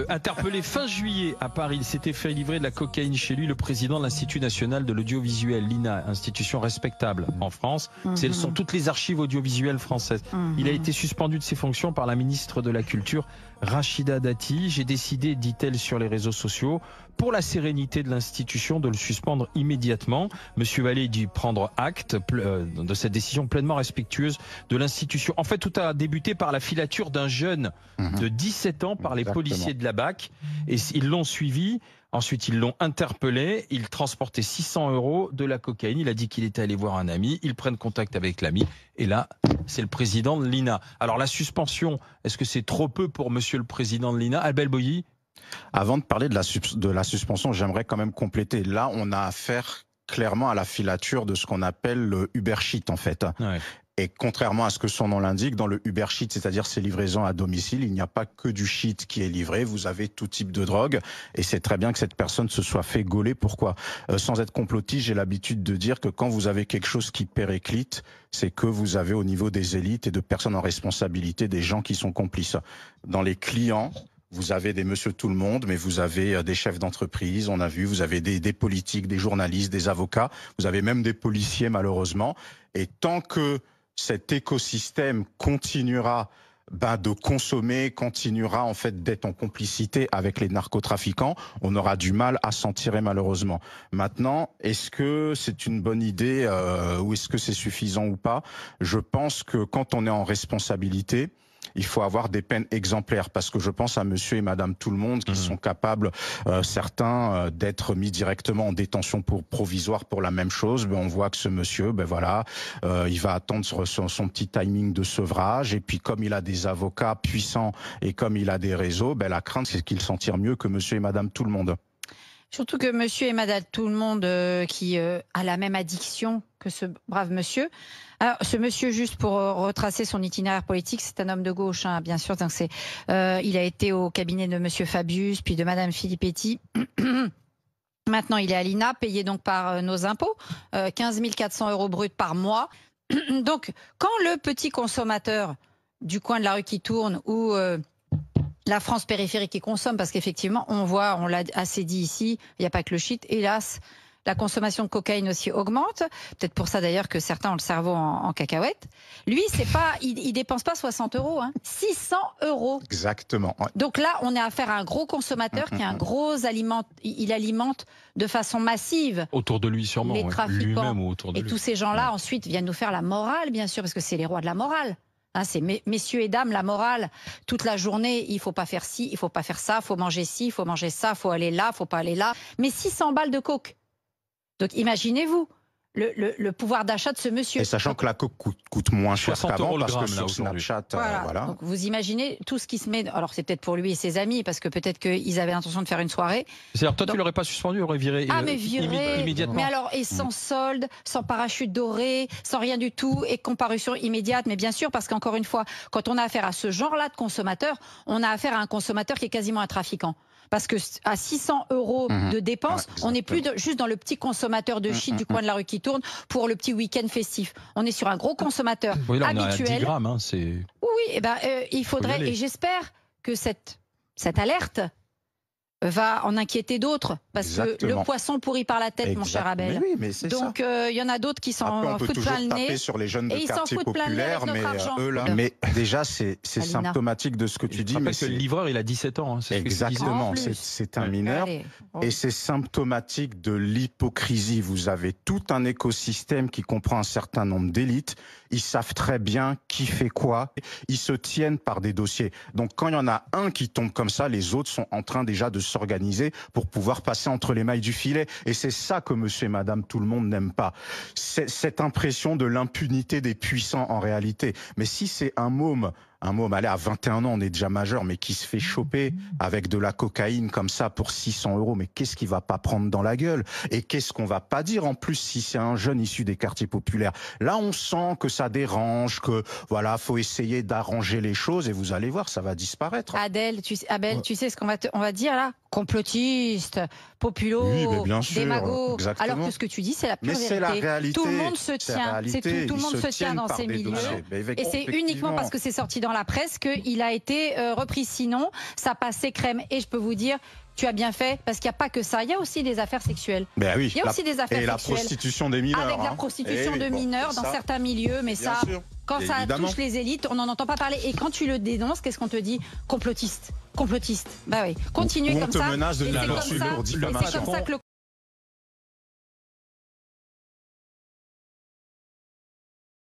Interpellé fin juillet à Paris, il s'était fait livrer de la cocaïne chez lui. Le président de l'Institut national de l'audiovisuel, l'INA, institution respectable en France. Elles sont toutes les archives audiovisuelles françaises. Il a été suspendu de ses fonctions par la ministre de la Culture, Rachida Dati. J'ai décidé, dit-elle sur les réseaux sociaux, pour la sérénité de l'institution, de le suspendre immédiatement. Monsieur Vallée dit prendre acte de cette décision pleinement respectueuse de l'institution. En fait, tout a débuté par la filature d'un jeune de 17 ans par les policiers de la BAC. Et ils l'ont suivi. Ensuite, ils l'ont interpellé. Il transportait 600 € de la cocaïne. Il a dit qu'il était allé voir un ami. Ils prennent contact avec l'ami. Et là, c'est le président de l'INA. Alors, la suspension, est-ce que c'est trop peu pour monsieur le président de l'INA? Albel Boilly? Avant de parler de la suspension, j'aimerais quand même compléter. Là, on a affaire clairement à la filature de ce qu'on appelle le Uber Sheet, en fait. Ouais. Et contrairement à ce que son nom l'indique, dans le Uber Sheet, c'est-à-dire ces livraisons à domicile, il n'y a pas que du shit qui est livré. Vous avez tout type de drogue. Et c'est très bien que cette personne se soit fait gauler. Pourquoi? Sans être complotiste, j'ai l'habitude de dire que quand vous avez quelque chose qui périclite, c'est que vous avez au niveau des élites et de personnes en responsabilité des gens qui sont complices. Dans les clients, vous avez des monsieur tout le monde, mais vous avez des chefs d'entreprise, on a vu, vous avez des politiques, des journalistes, des avocats, vous avez même des policiers malheureusement. Et tant que cet écosystème continuera de consommer, continuera en fait d'être en complicité avec les narcotrafiquants, on aura du mal à s'en tirer malheureusement. Maintenant, est-ce que c'est une bonne idée ou est-ce que c'est suffisant ou pas? Je pense que quand on est en responsabilité, il faut avoir des peines exemplaires parce que je pense à monsieur et madame tout le monde qui sont capables, certains, d'être mis directement en détention provisoire pour la même chose. On voit que ce monsieur, il va attendre son petit timing de sevrage et puis comme il a des avocats puissants et comme il a des réseaux, la crainte c'est qu'il s'en tire mieux que monsieur et madame tout le monde. Surtout que monsieur et madame tout le monde qui a la même addiction que ce brave monsieur. Alors, ce monsieur, juste pour retracer son itinéraire politique, c'est un homme de gauche, hein, bien sûr. Donc il a été au cabinet de monsieur Fabius, puis de madame Filippetti. Maintenant, il est à l'INA, payé donc par nos impôts, 15 400 € bruts par mois. Donc, quand le petit consommateur du coin de la rue qui tourne ou la France périphérique qui consomme, parce qu'effectivement, on voit, on l'a assez dit ici, il n'y a pas que le shit, hélas. La consommation de cocaïne aussi augmente. Peut-être pour ça d'ailleurs que certains ont le cerveau en cacahuète. Lui, c'est pas, il dépense pas 60 €, hein, 600 €. Exactement. Ouais. Donc là, on est affaire à un gros consommateur qui est un gros aliment. Il alimente de façon massive. Autour de lui sûrement. Les trafiquants. Lui-même ou autour de lui. Et tous ces gens-là ensuite viennent nous faire la morale, bien sûr, parce que c'est les rois de la morale. Hein, c'est messieurs et dames, la morale, toute la journée, il faut pas faire ci, il faut pas faire ça, faut manger ci, il faut manger ça, faut aller là, faut pas aller là. Mais 600 balles de coke. Donc imaginez-vous le pouvoir d'achat de ce monsieur. Et sachant que la coke coûte moins cher qu'avant parce que sur Snapchat, voilà. Donc vous imaginez tout ce qui se met. Alors c'est peut-être pour lui et ses amis parce que peut-être qu'ils avaient l'intention de faire une soirée. C'est-à-dire toi tu l'aurais pas suspendu, il aurait viré. Mais viré immédiatement. Mais alors et sans solde, sans parachute doré, sans rien du tout et comparution immédiate. Mais bien sûr parce qu'encore une fois, quand on a affaire à ce genre-là de consommateur, on a affaire à un consommateur qui est quasiment un trafiquant. Parce que à 600 € de dépenses, on n'est plus juste dans le petit consommateur de shit du coin de la rue qui tourne pour le petit week-end festif. On est sur un gros consommateur là, on habituel. A 10 grammes, hein, oui, il faudrait, et j'espère que cette alerte va en inquiéter d'autres, parce que le poisson pourrit par la tête, mon cher Abel. Mais oui, donc il y en a d'autres qui s'en foutent plein le nez. Sur les jeunes de quartier populaire, mais déjà c'est symptomatique de ce que tu dis. Mais que le livreur il a 17 ans. Hein, exactement, c'est un mineur. Et c'est symptomatique de l'hypocrisie. Vous avez tout un écosystème qui comprend un certain nombre d'élites. Ils savent très bien qui fait quoi. Ils se tiennent par des dossiers. Donc quand il y en a un qui tombe comme ça, les autres sont en train déjà de s'organiser pour pouvoir passer entre les mailles du filet. Et c'est ça que monsieur et madame tout le monde n'aime pas. Cette impression de l'impunité des puissants en réalité. Mais si c'est un môme, allez, à 21 ans, on est déjà majeur, mais qui se fait choper avec de la cocaïne comme ça pour 600 €, mais qu'est-ce qu'il va pas prendre dans la gueule? Et qu'est-ce qu'on va pas dire en plus si c'est un jeune issu des quartiers populaires? Là, on sent que ça dérange, que voilà, faut essayer d'arranger les choses et vous allez voir, ça va disparaître. Abel, tu sais ce qu'on va dire là? complotiste, populo, démago, alors que ce que tu dis, c'est la pure vérité. C'est la réalité. Tout le monde se tient, tout le monde se tient dans ces milieux, et c'est uniquement parce que c'est sorti dans la presse qu'il a été repris. Sinon, ça passait crème. Et je peux vous dire, tu as bien fait, parce qu'il n'y a pas que ça. Il y a aussi des affaires sexuelles. Ben oui, il y a aussi des affaires sexuelles. Et la prostitution des mineurs. Avec la prostitution de mineurs dans certains milieux, mais ça, quand ça touche les élites, on n'en entend pas parler. Et quand tu le dénonces, qu'est-ce qu'on te dit? Complotiste. Complotiste. Bah oui. Continuez comme ça. On te menace de c'est comme ça que le